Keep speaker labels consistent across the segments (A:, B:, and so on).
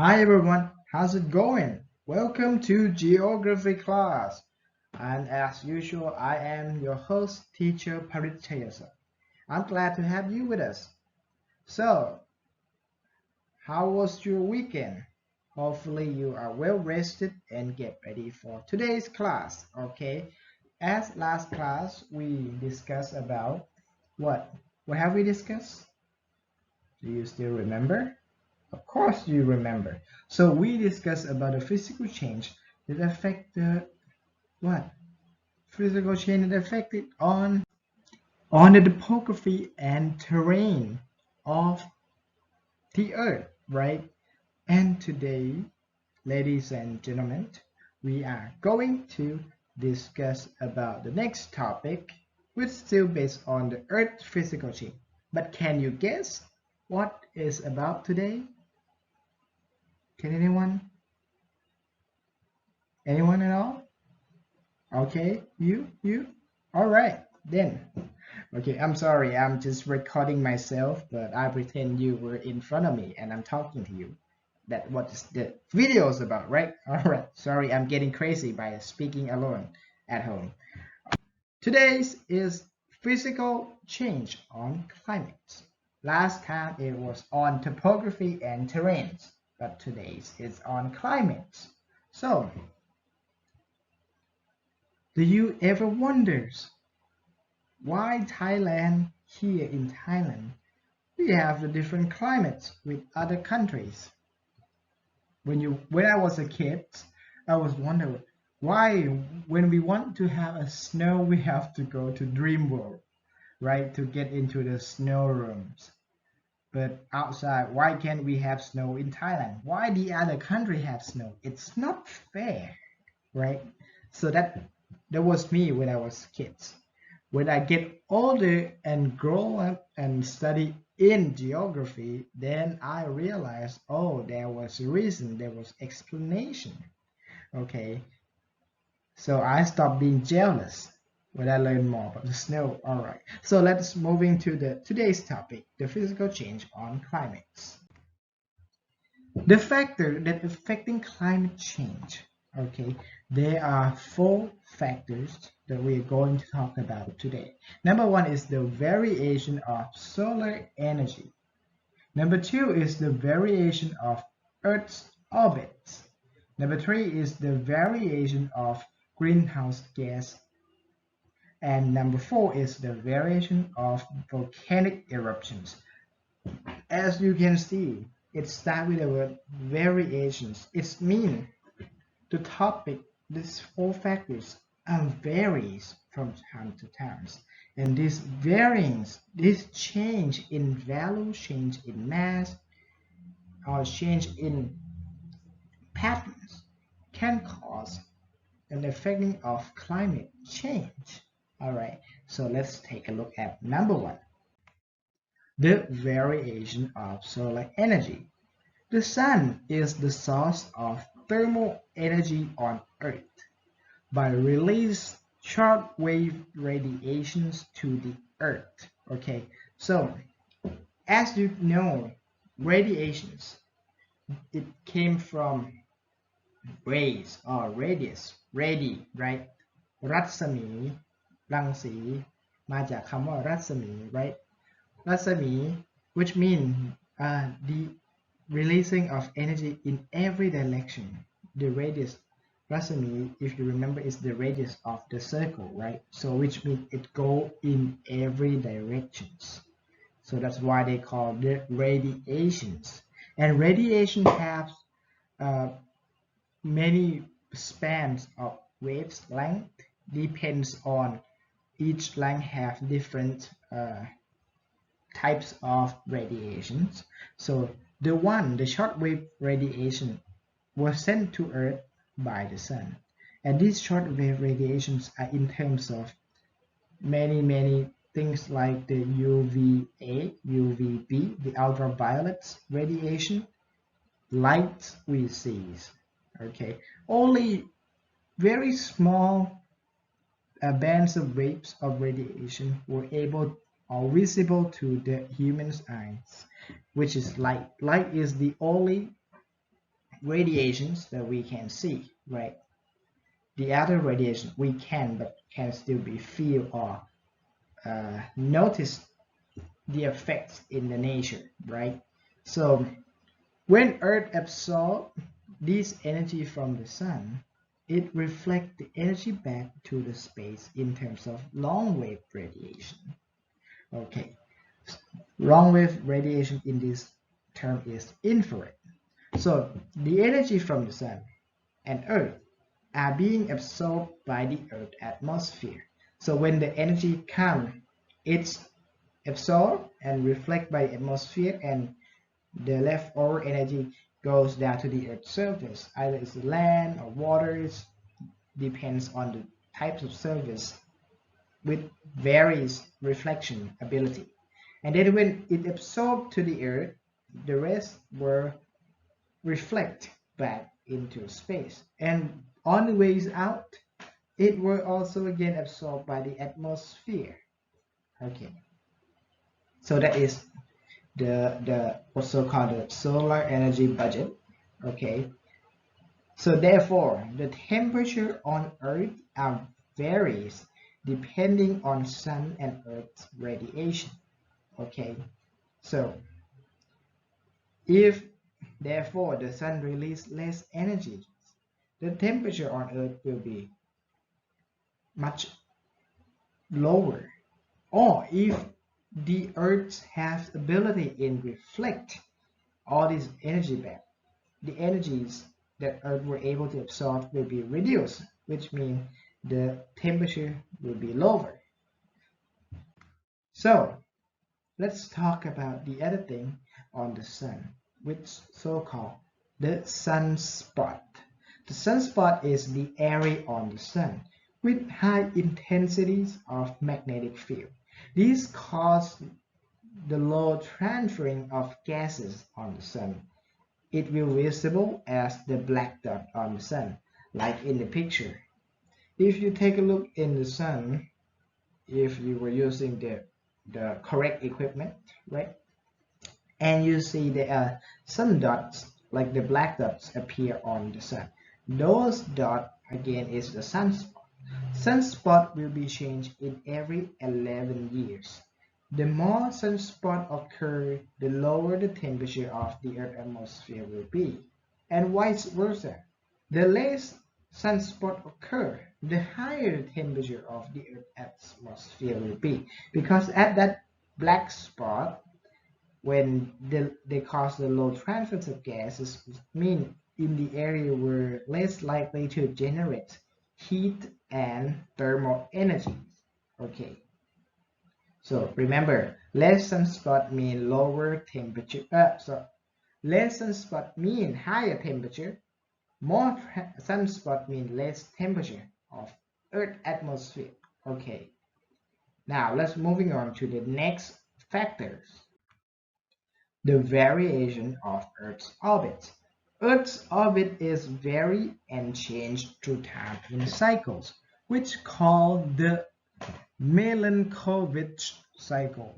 A: Hi everyone, how's it going? Welcome to Geography class. And as usual, I am your host, teacher Parichayasa. I'm glad to have you with us. So, how was your weekend? Hopefully you are well rested and get ready for today's class, okay? As last class, we discussed about what? What have we discussed? Do you still remember? Of course you remember. So we discussed about the physical change that affect the what? Physical change that affected on the topography and terrain of the earth, right? And today, ladies and gentlemen, we are going to discuss about the next topic, which is still based on the earth physical change. But can you guess what is about today? Can anyone? Anyone at all? Okay, you? All right, then. Okay, I'm sorry, I'm just recording myself, but I pretend you were in front of me and I'm talking to you. That what the video is about, right? All right, sorry, I'm getting crazy by speaking alone at home. Today's is physical change on climate. Last time it was on topography and terrains, but today's is on climate. So, do you ever wonders why Thailand? Here in Thailand, we have the different climates with other countries. When I was a kid, I was wondering why when we want to have a snow, we have to go to Dream World, right, to get into the snow rooms. But outside, why can't we have snow in Thailand? Why the other country have snow? It's not fair, right? So that was me when I was kids. When I get older and grow up and study in geography, then I realized, oh, there was a reason, there was explanation. Okay, so I stopped being jealous when I learned more about the snow. All right, so let's move into the today's topic, the physical change on climates. The factor that affecting climate change. Okay, there are four factors that we are going to talk about today. Number one is the variation of solar energy. Number two is the variation of Earth's orbit. Number three is the variation of greenhouse gas. And number four is the variation of volcanic eruptions. As you can see, it starts with the word variations. It means the topic, these four factors, varies from time to time. And this variance, this change in value, change in mass, or change in patterns can cause an affecting of climate change. All right, so let's take a look at number one, the variation of solar energy. The sun is the source of thermal energy on Earth by release short-wave radiations to the Earth. Okay, so as you know, radiations, it came from rays or radius, right? รัศมีรังสีมาจากคำว่ารัศมี right? รัศมี which mean the releasing of energy in every direction. The radius, rasami, if you remember, is the radius of the circle, right? So which means it go in every directions. So that's why they call the radiations. And radiation have uh, many spans of waves length, depends on each length have different types of radiations. So the shortwave radiation was sent to Earth by the sun. And these shortwave radiations are in terms of many things like the UVA, UVB, the ultraviolet radiation, light we see. Okay, only very small bands of waves of radiation were able or visible to the human's eyes, which is light. Light is the only radiations that we can see, right? The other radiation we can, but can still be feel or notice the effects in the nature, right? So when Earth absorbs this energy from the sun, it reflects the energy back to the space in terms of long wave radiation. Okay, long wave radiation in this term is infrared. So the energy from the sun and Earth are being absorbed by the Earth atmosphere. So when the energy comes, it's absorbed and reflected by the atmosphere, and the leftover energy goes down to the Earth's surface. Either it's land or water, it depends on the types of surface with varies reflection ability. And then when it absorbed to the Earth, the rest were reflect back into space. And on the ways out, it were also again absorbed by the atmosphere. Okay. So that is the also called the solar energy budget. Okay. So therefore, the temperature on Earth varies depending on sun and Earth's radiation. Okay. So if therefore the sun releases less energy, the temperature on Earth will be much lower. Or if the Earth has ability in reflect all this energy back, the energies that Earth were able to absorb will be reduced, which means the temperature will be lower. So let's talk about the other thing on the sun, which so-called the sunspot. The sunspot is the area on the sun with high intensities of magnetic field. These cause the low transferring of gases on the sun. It will be visible as the black dot on the sun, like in the picture. If you take a look in the sun, if you were using the correct equipment, right? And you see the sun dots, like the black dots appear on the sun. Those dots again is the sunspot. Sunspot will be changed in every 11 years. The more sunspots occur, the lower the temperature of the Earth's atmosphere will be, and vice versa. The less sunspots occur, the higher the temperature of the Earth's atmosphere will be, because at that black spot, when they cause the low transfer of gases, mean in the area were less likely to generate heat and thermal energy. Okay. So remember, less sunspot mean lower temperature. Less sunspot mean higher temperature. More sunspot mean less temperature of Earth atmosphere. Okay. Now let's moving on to the next factors. The variation of Earth's orbit. Earth's orbit is vary and change through time in cycles, which called the Milankovitch cycle,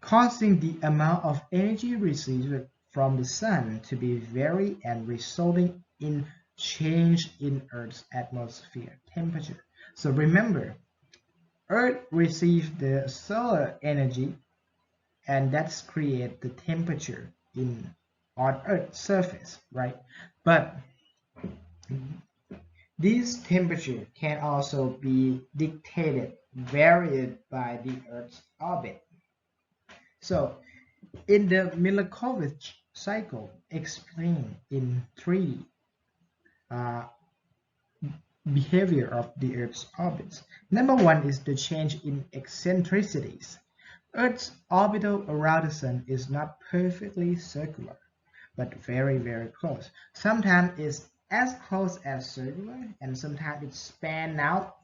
A: causing the amount of energy received from the sun to be vary and resulting in change in Earth's atmosphere temperature. So remember, Earth receives the solar energy, and that's create the temperature on Earth's surface, right? But this temperature can also be dictated, varied by the Earth's orbit. So, in the Milankovitch cycle, explained in three behavior of the Earth's orbits. Number one is the change in eccentricities. Earth's orbital around the sun is not perfectly circular, but very, very close. Sometimes it's as close as circular, and sometimes it's spanned out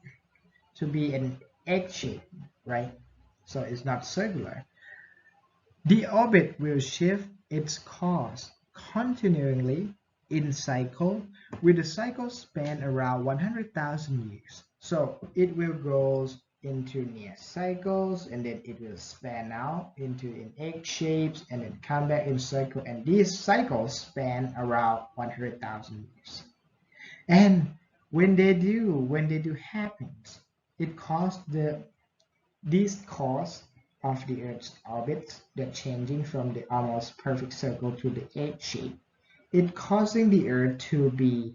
A: to be an egg shape, right? So it's not circular. The orbit will shift its course continually in cycle, with the cycle span around 100,000 years. So it will go into near cycles, and then it will span out into in egg shapes and then come back in circle, and these cycles span around 100,000 years. And when they do happens, it causes this cause of the Earth's orbit, the changing from the almost perfect circle to the egg shape, it causing the Earth to be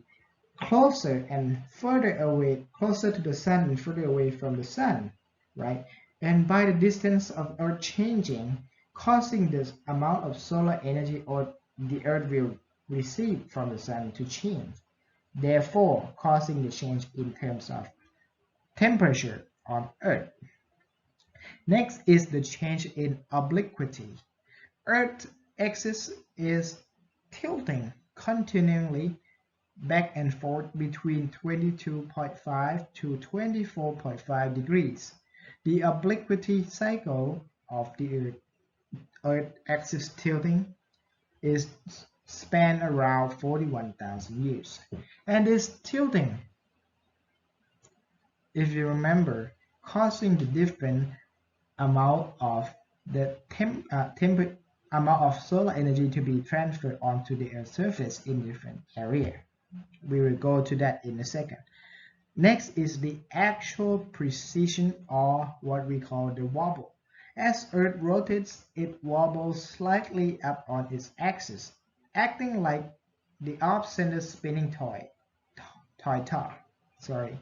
A: closer and further away, closer to the sun and further away from the sun, right? And by the distance of Earth changing, causing this amount of solar energy or the Earth will receive from the sun to change, therefore causing the change in terms of temperature on Earth. Next is the change in obliquity. Earth's axis is tilting continually back and forth between 22.5 to 24.5 degrees. The obliquity cycle of the Earth axis tilting is span around 41,000 years. And this tilting, if you remember, causing the different amount of amount of solar energy to be transferred onto the Earth's surface in different area. We will go to that in a second. Next is the actual precision, or what we call the wobble. As Earth rotates, it wobbles slightly up on its axis, acting like the off-center spinning toy top. Sorry,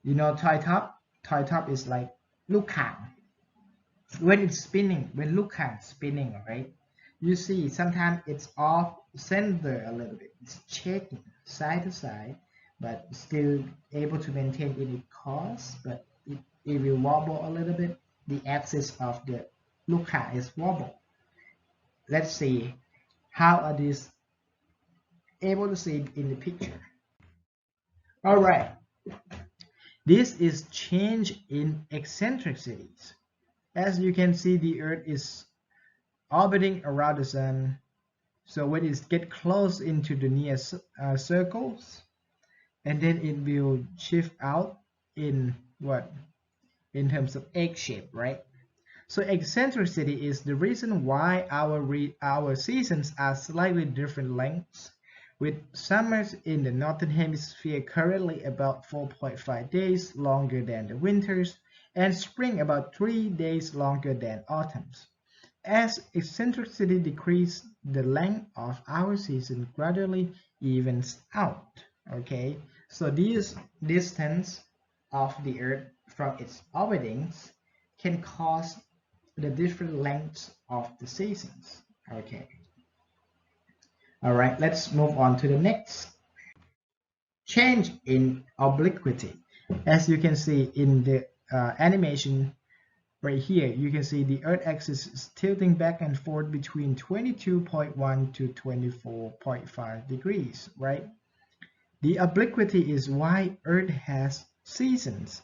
A: you know toy top? Toy top is like ลูกข่าง when it's spinning, when ลูกข่าง spinning, right? You see, sometimes it's off center a little bit. It's shaking side to side, but still able to maintain its course, but it will wobble a little bit. The axis of the ลูกข่าง is wobble. Let's see how are these able to see in the picture. All right. This is change in eccentricities. As you can see, the Earth is orbiting around the sun. So when it gets close into the near circles, and then it will shift out in what? In terms of egg shape, right? So eccentricity is the reason why our seasons are slightly different lengths, with summers in the northern hemisphere currently about 4.5 days longer than the winters, and spring about 3 days longer than autumns. As eccentricity decreases, the length of our season gradually evens out. Okay, so this distance of the Earth from its orbitings can cause the different lengths of the seasons. Okay. All right, let's move on to the next. Change in obliquity. As you can see in the animation right here, you can see the Earth axis is tilting back and forth between 22.1 to 24.5 degrees, right? The obliquity is why Earth has seasons.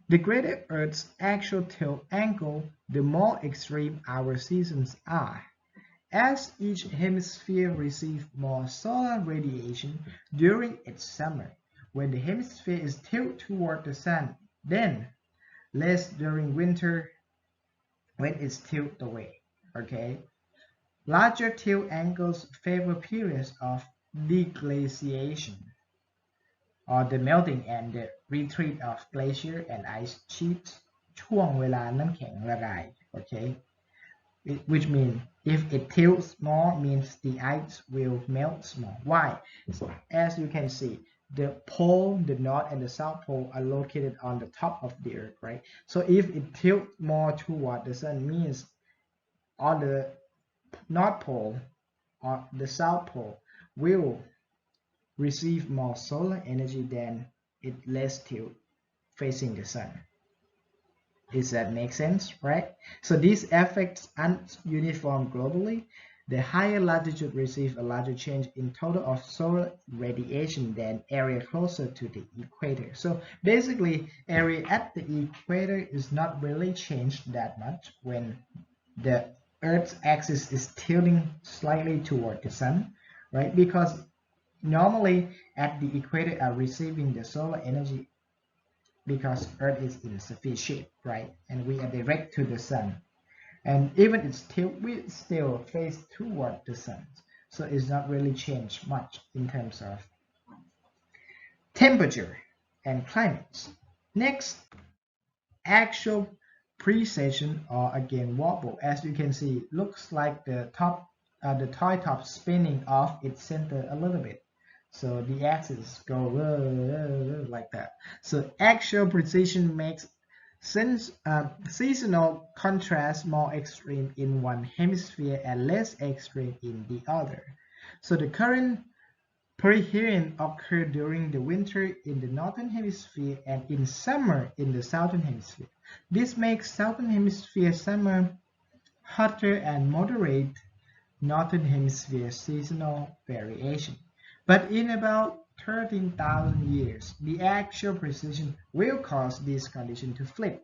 A: The greater Earth's actual tilt angle, the more extreme our seasons are. As each hemisphere receives more solar radiation during its summer, when the hemisphere is tilted toward the sun, then less during winter when it's tilted away. Okay, larger tilt angles favor periods of deglaciation, or the melting and the retreat of glacier and ice sheets ช่วงเวลาน้ำแข็งละลาย okay, which means if it tilts more means the ice will melt more. Why? So as you can see, the pole, the north and the south pole are located on the top of the Earth, right? So if it tilts more toward the sun means on the north pole or the south pole will receive more solar energy than it less tilt facing the sun. Does that make sense, right? So these effects aren't uniform globally. The higher latitude receive a larger change in total of solar radiation than area closer to the equator. So basically, area at the equator is not really changed that much when the Earth's axis is tilting slightly toward the sun, right? Because normally at the equator are receiving the solar energy because Earth is in sphere shape, right? And we are direct to the sun. And even it's still, we still face toward the sun. So it's not really changed much in terms of temperature and climates. Next, actual precession or again wobble. As you can see, looks like the toy top spinning off its center a little bit. So the axis go like that. So actual precision makes since seasonal contrast more extreme in one hemisphere and less extreme in the other. So the current perihelion occur during the winter in the northern hemisphere and in summer in the southern hemisphere. This makes southern hemisphere summer hotter and moderate northern hemisphere seasonal variation. But in about 13,000 years, the actual precision will cause this condition to flip.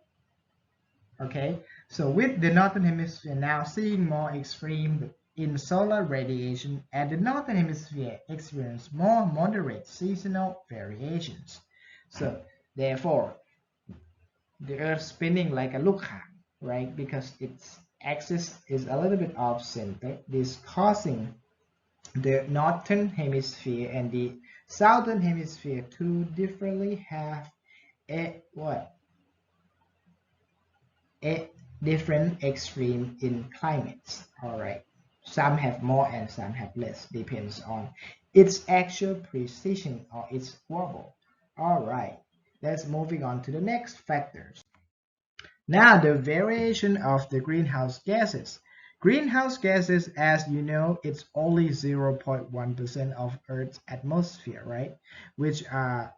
A: Okay, so with the northern hemisphere now seeing more extreme in solar radiation and the northern hemisphere experience more moderate seasonal variations. So therefore, the Earth spinning like a lukha, right? Because its axis is a little bit off center, this causing the northern hemisphere and the southern hemisphere to differently have a different extreme in climates. All right, some have more and some have less, depends on its actual precision or its wobble. All right, let's moving on to the next factors. Now the variation of the greenhouse gases. Greenhouse gases, as you know, it's only 0.1% of Earth's atmosphere, right? Which are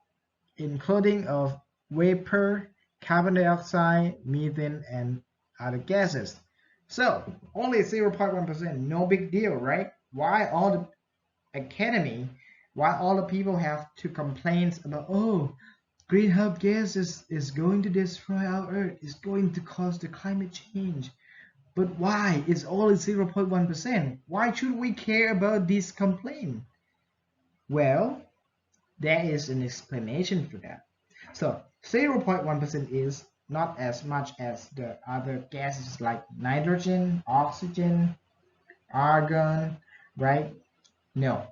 A: including of vapor, carbon dioxide, methane, and other gases. So only 0.1%, no big deal, right? Why all the academy, why all the people have to complain about, oh, greenhouse gases is going to destroy our Earth, is going to cause the climate change. But why? It's only 0.1%. Why should we care about this complaint? Well, there is an explanation for that. So 0.1% is not as much as the other gases like nitrogen, oxygen, argon, right? No,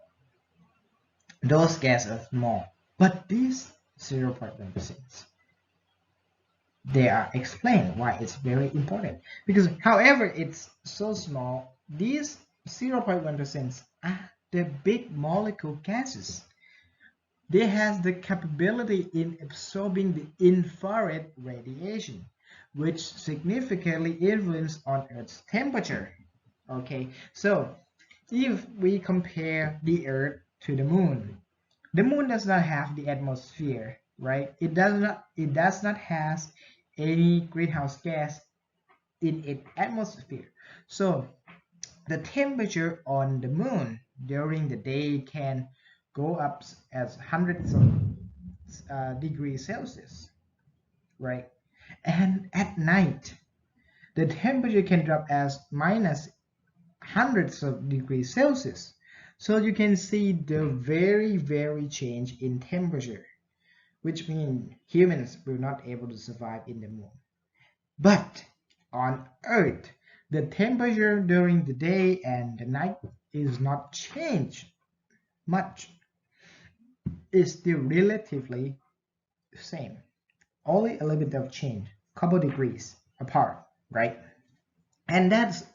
A: those gases are more. But this 0.1%, they are explained why it's very important. Because however it's so small, these 0.1% are the big molecule gases. They have the capability in absorbing the infrared radiation, which significantly influence on Earth's temperature. Okay, so if we compare the Earth to the Moon does not have the atmosphere, right? It does not have any greenhouse gas in its atmosphere. So the temperature on the Moon during the day can go up as hundreds of degrees Celsius, right? And at night, the temperature can drop as minus hundreds of degrees Celsius. So you can see the very change in temperature, which means humans will not able to survive in the Moon. But on Earth, the temperature during the day and the night is not changed much. It's still relatively the same. Only a little bit of change, couple degrees apart, right? And that's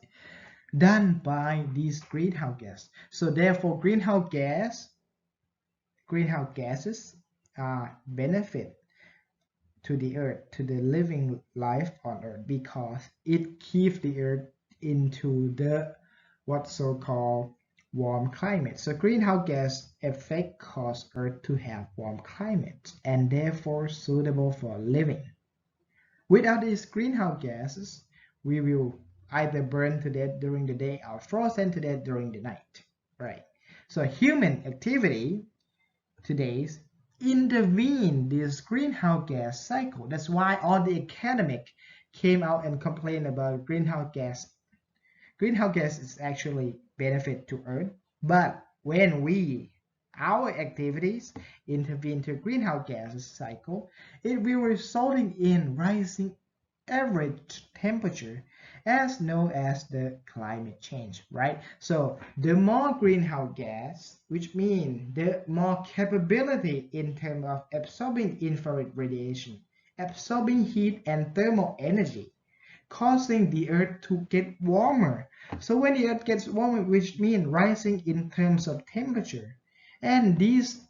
A: done by these greenhouse gas. So therefore, greenhouse gases benefit to the Earth, to the living life on Earth, because it keeps the Earth into the what's so-called warm climate. So greenhouse gas effect cause Earth to have warm climate and therefore suitable for living. Without these greenhouse gases, we will either burn to death during the day or frozen to death during the night, right? So human activity today intervene this greenhouse gas cycle. That's why all the academic came out and complained about greenhouse gas. Greenhouse gas is actually benefit to Earth, but when we our activities intervene to greenhouse gases cycle, it will resulting in rising average temperature as known as the climate change, right? So the more greenhouse gas, which means the more capability in terms of absorbing infrared radiation, absorbing heat and thermal energy, causing the earth to get warmer. So when the earth gets warmer, which means rising in terms of temperature, and these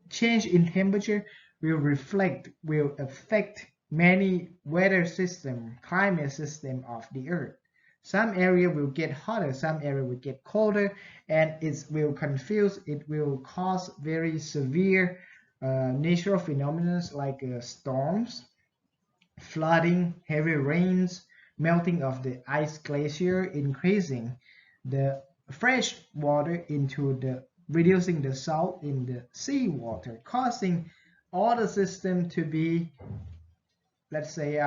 A: change in temperature will affect many weather system, climate system of the earth. Some area will get hotter, some area will get colder, and it will confuse, it will cause very severe natural phenomena like storms, flooding, heavy rains, melting of the ice glacier, increasing the fresh water into the reducing the salt in the seawater, causing all the system to be, let's say,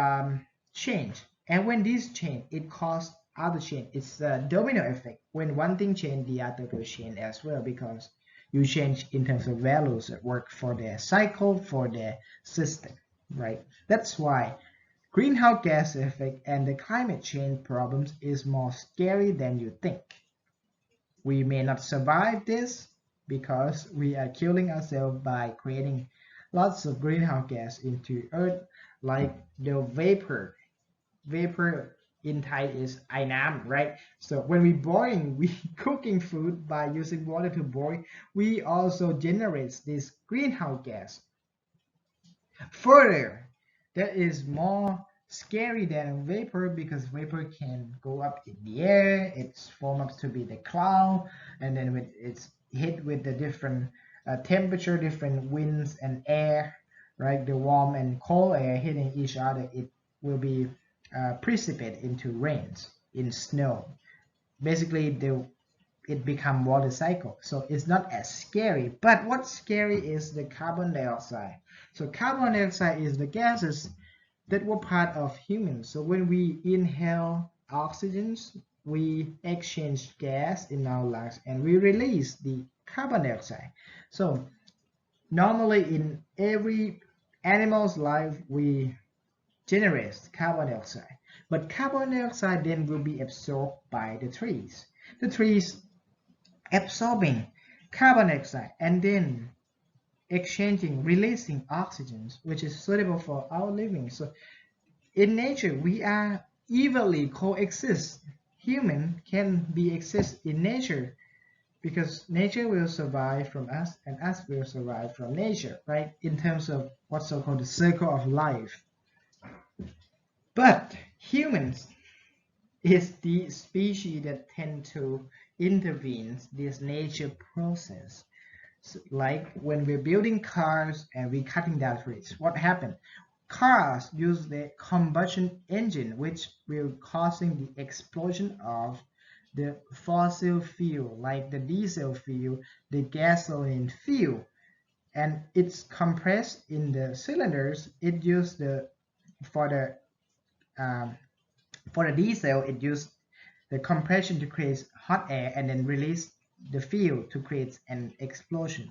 A: change. And when this change, it causes other change. It's a domino effect. When one thing change, the other will change as well, because you change in terms of values that work for the cycle, for the system, right? That's why greenhouse gas effect and the climate change problems is more scary than you think. We may not survive this because we are killing ourselves by creating lots of greenhouse gas into earth, like the vapor. Vapor in Thai is ai nam, right? So when we boiling, we cooking food by using water to boil, we also generate this greenhouse gas. Further, that is more scary than vapor, because vapor can go up in the air, it's formed up to be the cloud, and then when it's hit with the different temperature, different winds and air, right? The warm and cold air hitting each other, it will be precipitate into rains, in snow. Basically, it become water cycle, so it's not as scary. But what's scary is the carbon dioxide. So carbon dioxide is the gases that were part of humans. So when we inhale oxygens, we exchange gas in our lungs and we release the carbon dioxide. So normally in every animal's life, we generate carbon dioxide, but carbon dioxide then will be absorbed by the trees. The trees absorbing carbon dioxide and then exchanging, releasing oxygen, which is suitable for our living. So in nature, we are evenly coexist. Human can be exist in nature, because nature will survive from us and us will survive from nature, right? In terms of what's so-called the circle of life. But humans is the species that tend to intervene this nature process. So, like when we're building cars and we're cutting down trees, what happened? Cars use the combustion engine, which will causing the explosion of the fossil fuel, like the diesel fuel, the gasoline fuel, and it's compressed in the cylinders. It used the for the um, for the diesel, it used the compression to create hot air and then release the fuel to create an explosion.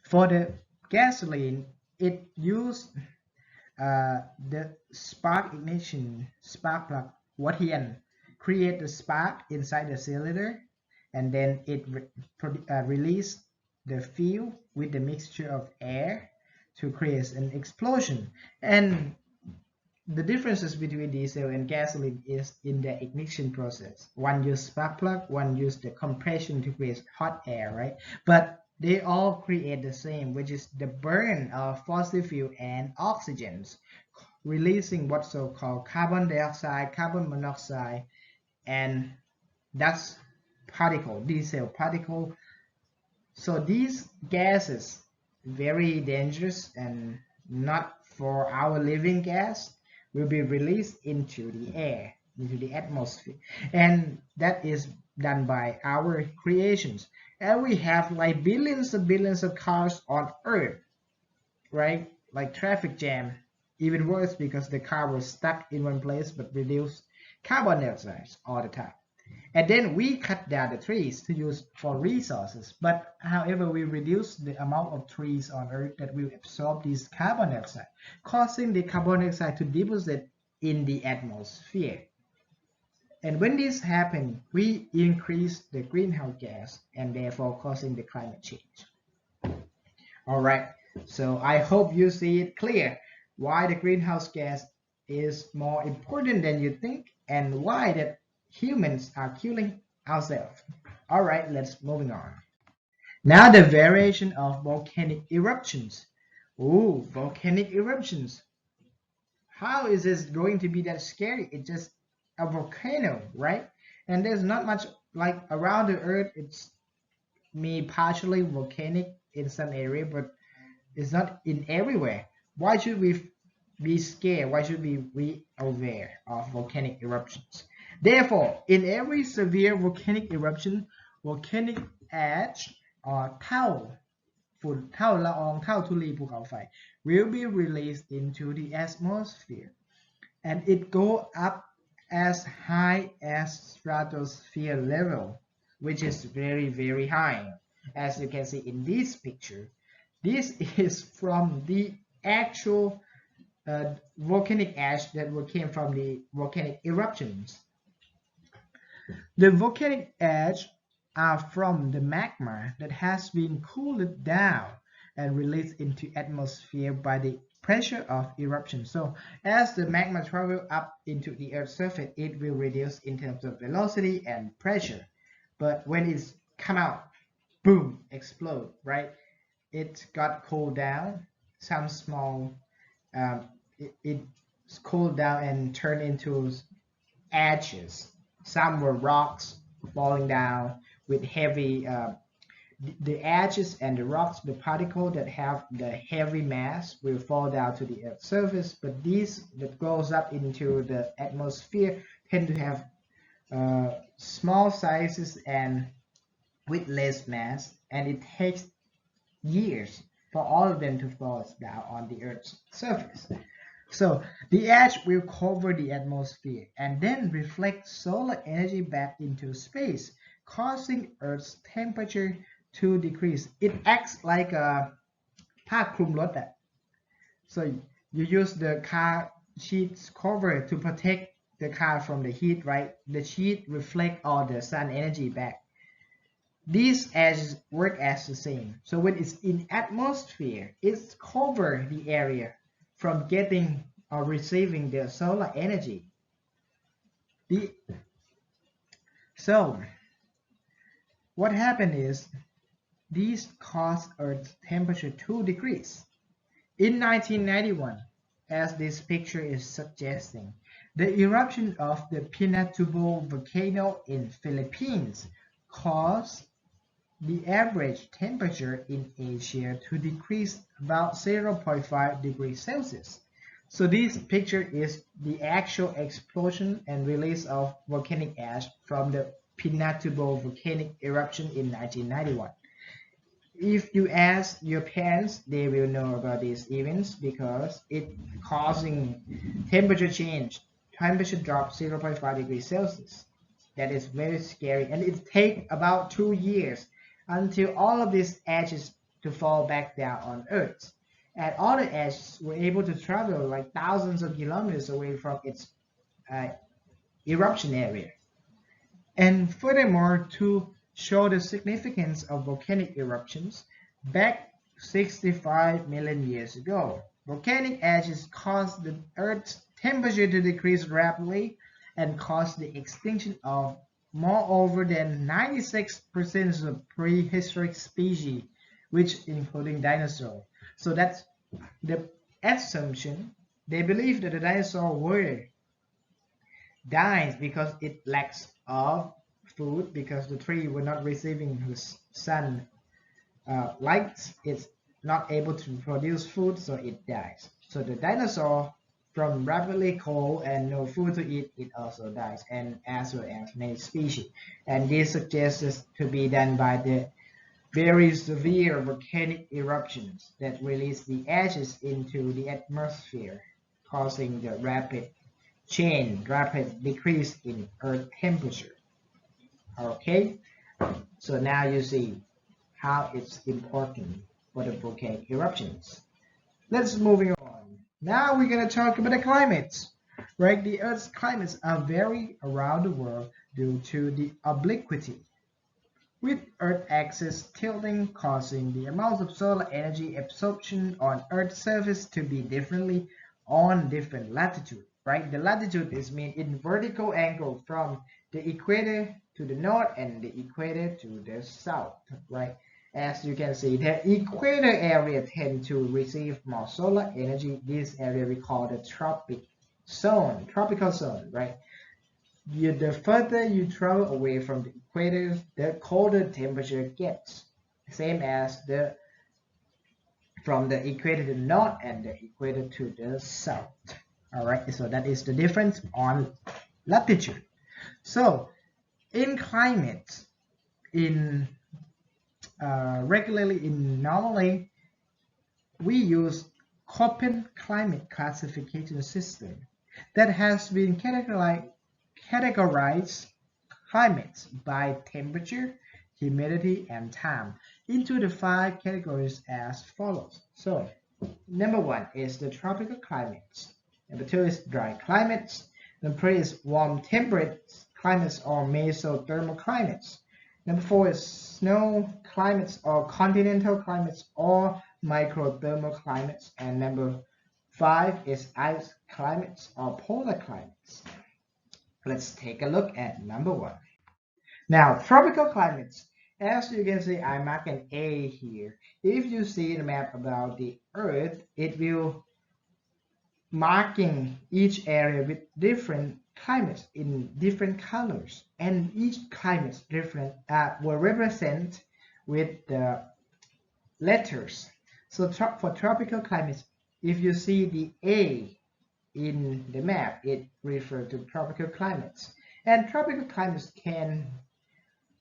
A: For the gasoline, it used the spark ignition, spark plug, what Hien create the spark inside the cylinder, and then it release the fuel with the mixture of air to create an explosion. And the differences between diesel and gasoline is in the ignition process. One use spark plug, one use the compression to create hot air, right? But they all create the same, which is the burn of fossil fuel and oxygens, releasing what's so-called carbon dioxide, carbon monoxide, and that's particle, diesel particle. So these gases, very dangerous and not for our living gas, will be released into the air, into the atmosphere, and that is done by our creations. And we have like billions of cars on earth, right? Like traffic jam, even worse because the car was stuck in one place but reduced carbon dioxide all the time. And then we cut down the trees to use for resources. But however, we reduce the amount of trees on Earth that will absorb this carbon dioxide, causing the carbon dioxide to deposit in the atmosphere. And when this happens, we increase the greenhouse gas and therefore causing the climate change. All right, so I hope you see it clear why the greenhouse gas is more important than you think and why that humans are killing ourselves. All right, let's moving on. Now the variation of volcanic eruptions. Ooh, volcanic eruptions. How is this going to be that scary? It's just a volcano, right? And there's not much like around the earth. It's me partially volcanic in some area, but it's not in everywhere. Why should we be scared? Why should we be aware of volcanic eruptions? Therefore, in every severe volcanic eruption, volcanic ash or ฝุ่นเท่าละอองเท่าธุลีภูเขาไฟ will be released into the atmosphere and it go up as high as stratosphere level, which is very high. As you can see in this picture, this is from the actual volcanic ash that came from the volcanic eruptions. The volcanic ash are from the magma that has been cooled down and released into atmosphere by the pressure of eruption. So as the magma travels up into the Earth's surface, it will reduce in terms of velocity and pressure. But when it's come out, boom, explode, right? It got cooled down. Some small, it's cooled down and turned into ashes. Some were rocks falling down with heavy, the ashes and the rocks, the particle that have the heavy mass will fall down to the Earth's surface, but these that goes up into the atmosphere tend to have small sizes and with less mass, and it takes years for all of them to fall down on the Earth's surface. So the ash will cover the atmosphere and then reflect solar energy back into space, causing Earth's temperature to decrease. It acts like a ผ้าคลุมรถ So you use the car sheets cover to protect the car from the heat, right? The sheet reflect all the sun energy back. These ashes work as the same. So when it's in atmosphere, it's cover the area from getting or receiving the solar energy. So what happened is these caused Earth's temperature to decrease. In 1991, as this picture is suggesting, the eruption of the Pinatubo volcano in Philippines caused the average temperature in Asia to decrease about 0.5 degrees Celsius. So this picture is the actual explosion and release of volcanic ash from the Pinatubo volcanic eruption in 1991. If you ask your parents, they will know about these events because it causing temperature change, temperature drop 0.5 degrees Celsius. That is very scary, and it takes about 2 years until all of these ashes to fall back down on Earth. And all the ashes were able to travel like thousands of kilometers away from its eruption area. And furthermore, to show the significance of volcanic eruptions, back 65 million years ago, volcanic ashes caused the Earth's temperature to decrease rapidly and caused the extinction of moreover than 96% of prehistoric species, which including dinosaurs. So that's the assumption. They believe that the dinosaurs were dying because it lacks of food, because the tree were not receiving the sun light. It's not able to produce food, so it dies. So the dinosaur, from rapidly cold and no food to eat, it also dies, and as well as many species. And this suggests to be done by the very severe volcanic eruptions that release the ashes into the atmosphere, causing the rapid decrease in Earth temperature. Okay, so now you see how it's important for the volcanic eruptions. Let's moving on. Now we're going to talk about the climates. Right, the Earth's climates are vary around the world due to the obliquity, with Earth axis tilting causing the amount of solar energy absorption on Earth's surface to be differently on different latitude. Right, the latitude is mean in vertical angle from the equator to the north and the equator to the south. Right, as you can see, the equator area tend to receive more solar energy. This area we call the tropical zone, right? The further you travel away from the equator, the colder temperature gets. Same as the from the equator to the north and the equator to the south. All right, so that is the difference on latitude. So in climate, in normally we use Köppen climate classification system that has been categorized climates by temperature, humidity, and time into the 5 categories as follows. So, number 1 is the tropical climates. Number 2 is dry climates. Number 3 is warm temperate climates or mesothermal climates. Number 4 is snow climates or continental climates or microthermal climates. And number 5 is ice climates or polar climates. Let's take a look at number 1. Now, tropical climates. As you can see, I mark an A here. If you see the map about the Earth, it will marking each area with different climates in different colors, and each climate different will represent with the letters. So for tropical climates, if you see the A in the map, it refers to tropical climates, and tropical climates can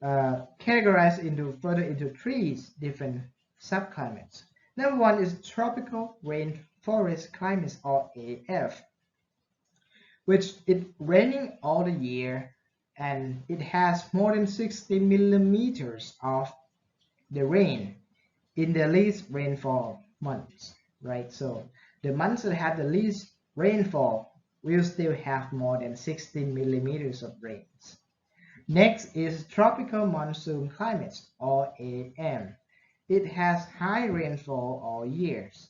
A: categorize further into 3 different subclimates. Number 1 is tropical rainforest climates or AF, which is raining all the year and it has more than 60 millimeters of the rain in the least rainfall months, right? So the months that have the least rainfall will still have more than 60 millimeters of rains. Next is tropical monsoon climates or AM. It has high rainfall all years,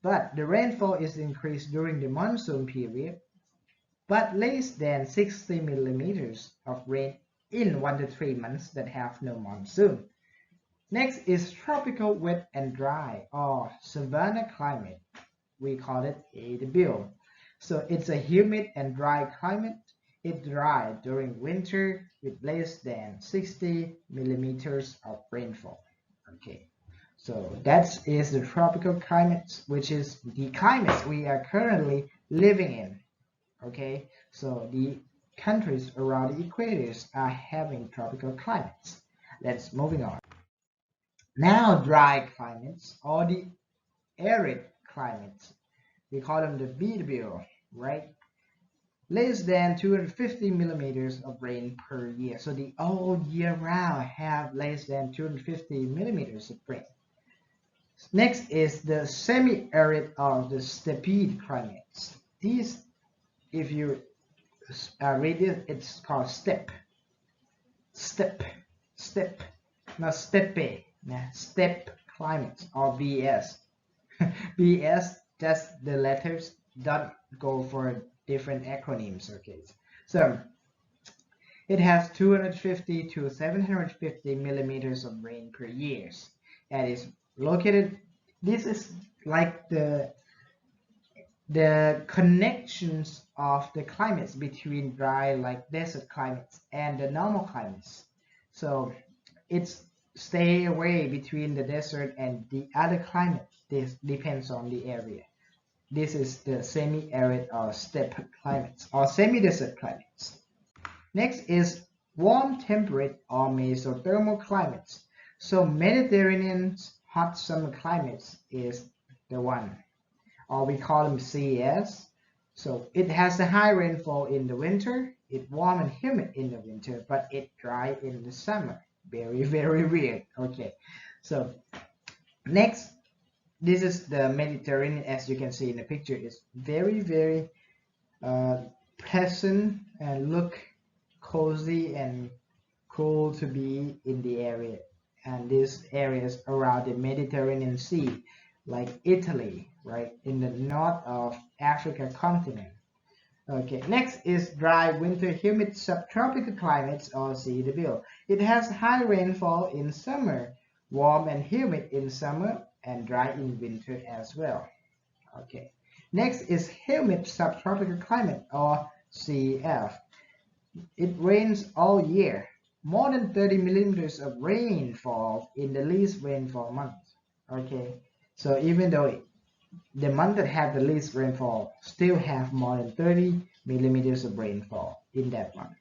A: but the rainfall is increased during the monsoon period, but less than 60 millimeters of rain in 1 to 3 months that have no monsoon. Next is tropical wet and dry or savanna climate. We call it AW. So it's a humid and dry climate. It's dry during winter with less than 60 millimeters of rainfall. Okay, so that is the tropical climates, which is the climates we are currently living in. Okay, so the countries around the equators are having tropical climates. Let's moving on. Now dry climates or the arid climates. We call them the BW, right? Less than 250 millimeters of rain per year. So the all year round have less than 250 millimeters of rain. Next is the semi-arid or the steppe climates. These, if you read it, it's called steppe, not steppe, steppe climates or BS. BS, just the letters, don't go for different acronyms. Okay, so it has 250 to 750 millimeters of rain per year, and is located. This is like the connections of the climates between dry, like desert climates, and the normal climates. So it's stay away between the desert and the other climate. This depends on the area. This is the semi-arid or steppe climates or semi-desert climates. Next is warm temperate or mesothermal climates. So Mediterranean hot summer climates is the one, or we call them CES. So it has a high rainfall in the winter. It's warm and humid in the winter, but it dry in the summer. Very, very weird. Okay, so next, this is the Mediterranean. As you can see in the picture, it's very, very pleasant and look cozy and cool to be in the area. And these areas around the Mediterranean Sea, like Italy, right, in the north of Africa continent. Okay, next is dry winter humid subtropical climates or CW. It has high rainfall in summer, warm and humid in summer, and dry in winter as well. Okay, next is humid subtropical climate or CF. It rains all year, more than 30 millimeters of rainfall in the least rainfall month. Okay, so even though the month that have the least rainfall still have more than 30 millimeters of rainfall in that month.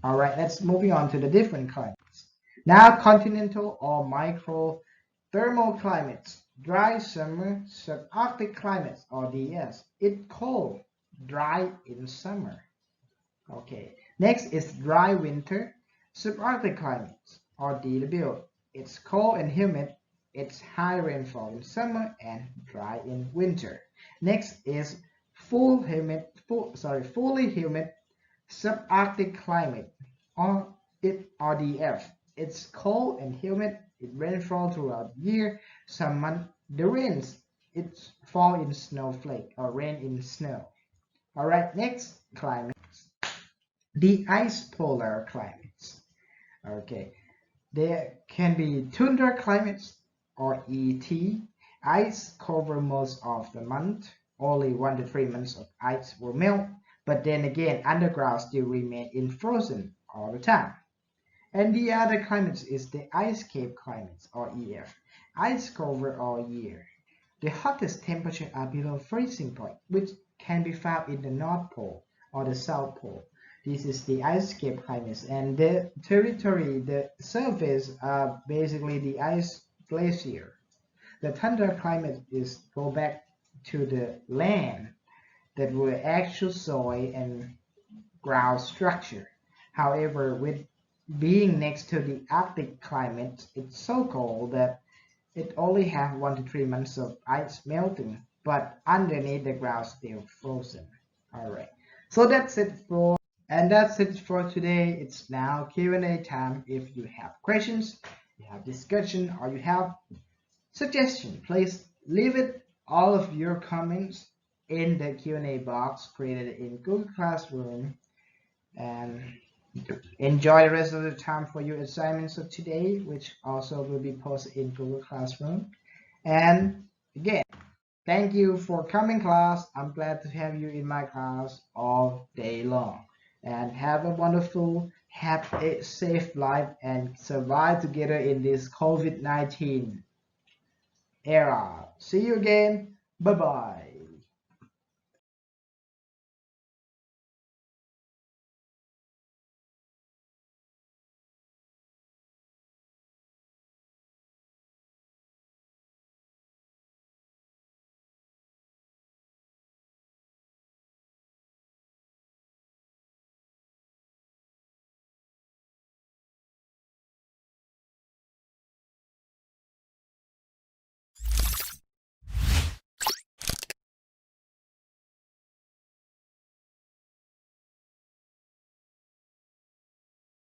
A: All right, let's moving on to the different climates. Now, continental or microthermal climates, dry summer, subarctic climates or DS. It's cold, dry in summer. Okay, next is dry winter, subarctic climates or DW. It's cold and humid. It's high rainfall in summer and dry in winter. Next is fully humid subarctic climate or RDF. It's cold and humid. It rainfall throughout the year. Some months the rains it's fall in snowflake or rain in snow. All right, next climate, the ice polar climates. Okay, there can be tundra climates or ET. Ice cover most of the month. Only 1 to 3 months of ice will melt, but then again, underground still remain in frozen all the time. And the other climates is the ice cape climates or EF. Ice cover all year. The hottest temperature are below freezing point, which can be found in the North Pole or the South Pole. This is the ice cape climates, and the territory, the surface are basically the ice glacier. The tundra climate is go back to the land that were actual soil and ground structure. However, with being next to the Arctic climate, it's so cold that it only have 1 to 3 months of ice melting, but underneath the ground still frozen. All right, so that's it for today. It's now Q&A time. If you have questions, you have discussion, or you have suggestion, please leave it all of your comments in the Q&A box created in Google Classroom, and enjoy the rest of the time for your assignments of today, which also will be posted in Google Classroom. And again, thank you for coming, class. I'm glad to have you in my class all day long. And have a wonderful, happy, safe life and survive together in this COVID-19 era. See you again. Bye-bye.